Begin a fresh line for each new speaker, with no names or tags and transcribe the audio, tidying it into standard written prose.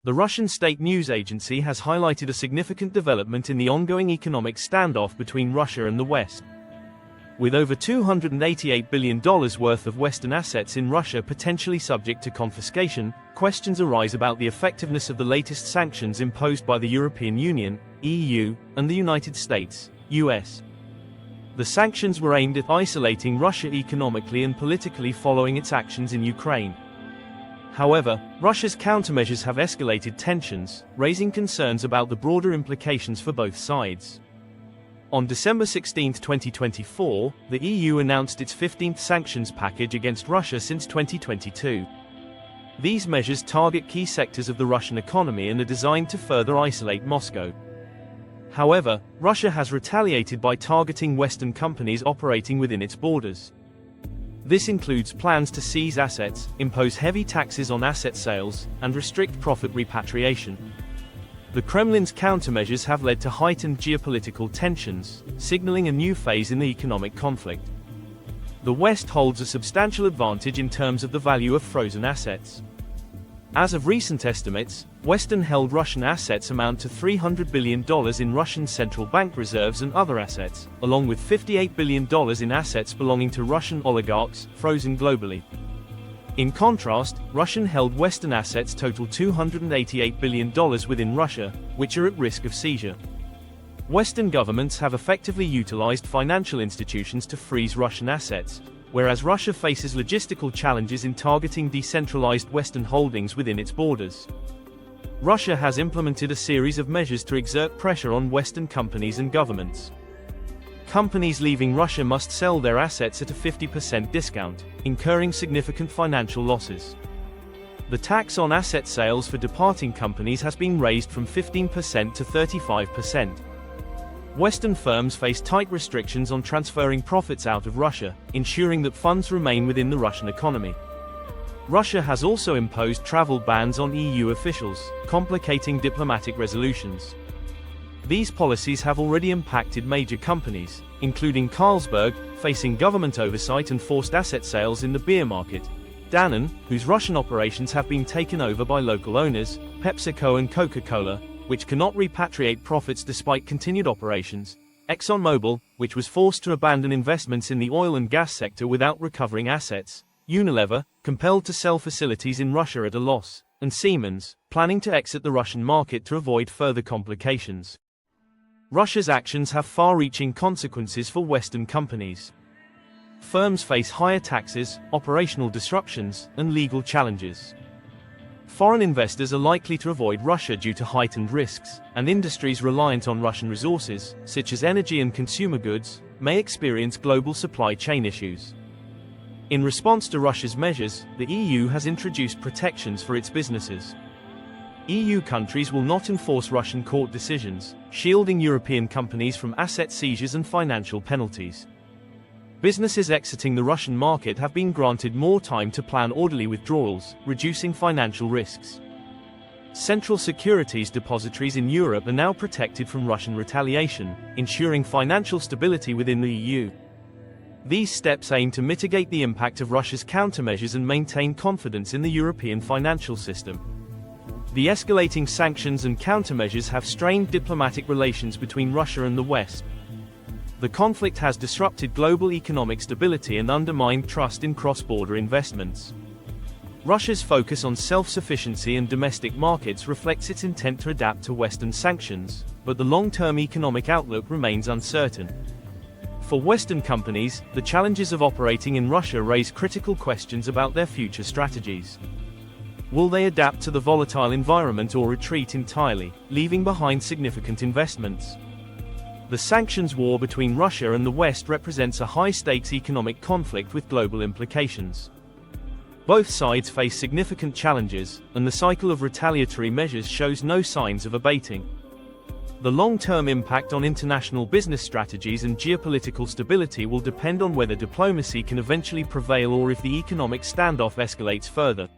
The Russian state news agency has highlighted a significant development in the ongoing economic standoff between Russia and the West. With over $288 billion worth of Western assets in Russia potentially subject to confiscation, questions arise about the effectiveness of the latest sanctions imposed by the European Union, EU, and the United States, US. The sanctions were aimed at isolating Russia economically and politically following its actions in Ukraine. However, Russia's countermeasures have escalated tensions, raising concerns about the broader implications for both sides. On December 16, 2024, the EU announced its 15th sanctions package against Russia since 2022. These measures target key sectors of the Russian economy and are designed to further isolate Moscow. However, Russia has retaliated by targeting Western companies operating within its borders. This includes plans to seize assets, impose heavy taxes on asset sales, and restrict profit repatriation. The Kremlin's countermeasures have led to heightened geopolitical tensions, signaling a new phase in the economic conflict. The West holds a substantial advantage in terms of the value of frozen assets. As of recent estimates, Western-held Russian assets amount to $300 billion in Russian central bank reserves and other assets, along with $58 billion in assets belonging to Russian oligarchs, frozen globally. In contrast, Russian-held Western assets total $288 billion within Russia, which are at risk of seizure. Western governments have effectively utilized financial institutions to freeze Russian assets, whereas Russia faces logistical challenges in targeting decentralized Western holdings within its borders. Russia has implemented a series of measures to exert pressure on Western companies and governments. Companies leaving Russia must sell their assets at a 50% discount, incurring significant financial losses. The tax on asset sales for departing companies has been raised from 15% to 35%. Western firms face tight restrictions on transferring profits out of Russia, ensuring that funds remain within the Russian economy. Russia has also imposed travel bans on EU officials, complicating diplomatic resolutions. These policies have already impacted major companies, including Carlsberg, facing government oversight and forced asset sales in the beer market, Danone, whose Russian operations have been taken over by local owners, PepsiCo and Coca-Cola, which cannot repatriate profits despite continued operations, ExxonMobil, which was forced to abandon investments in the oil and gas sector without recovering assets, Unilever, compelled to sell facilities in Russia at a loss, and Siemens, planning to exit the Russian market to avoid further complications. Russia's actions have far-reaching consequences for Western companies. Firms face higher taxes, operational disruptions, and legal challenges. Foreign investors are likely to avoid Russia due to heightened risks, and industries reliant on Russian resources, such as energy and consumer goods, may experience global supply chain issues. In response to Russia's measures, the EU has introduced protections for its businesses. EU countries will not enforce Russian court decisions, shielding European companies from asset seizures and financial penalties. Businesses exiting the Russian market have been granted more time to plan orderly withdrawals, reducing financial risks. Central securities depositories in Europe are now protected from Russian retaliation, ensuring financial stability within the EU. These steps aim to mitigate the impact of Russia's countermeasures and maintain confidence in the European financial system. The escalating sanctions and countermeasures have strained diplomatic relations between Russia and the West. The conflict has disrupted global economic stability and undermined trust in cross-border investments. Russia's focus on self-sufficiency and domestic markets reflects its intent to adapt to Western sanctions, but the long-term economic outlook remains uncertain. For Western companies, the challenges of operating in Russia raise critical questions about their future strategies. Will they adapt to the volatile environment or retreat entirely, leaving behind significant investments? The sanctions war between Russia and the West represents a high-stakes economic conflict with global implications. Both sides face significant challenges, and the cycle of retaliatory measures shows no signs of abating. The long-term impact on international business strategies and geopolitical stability will depend on whether diplomacy can eventually prevail or if the economic standoff escalates further.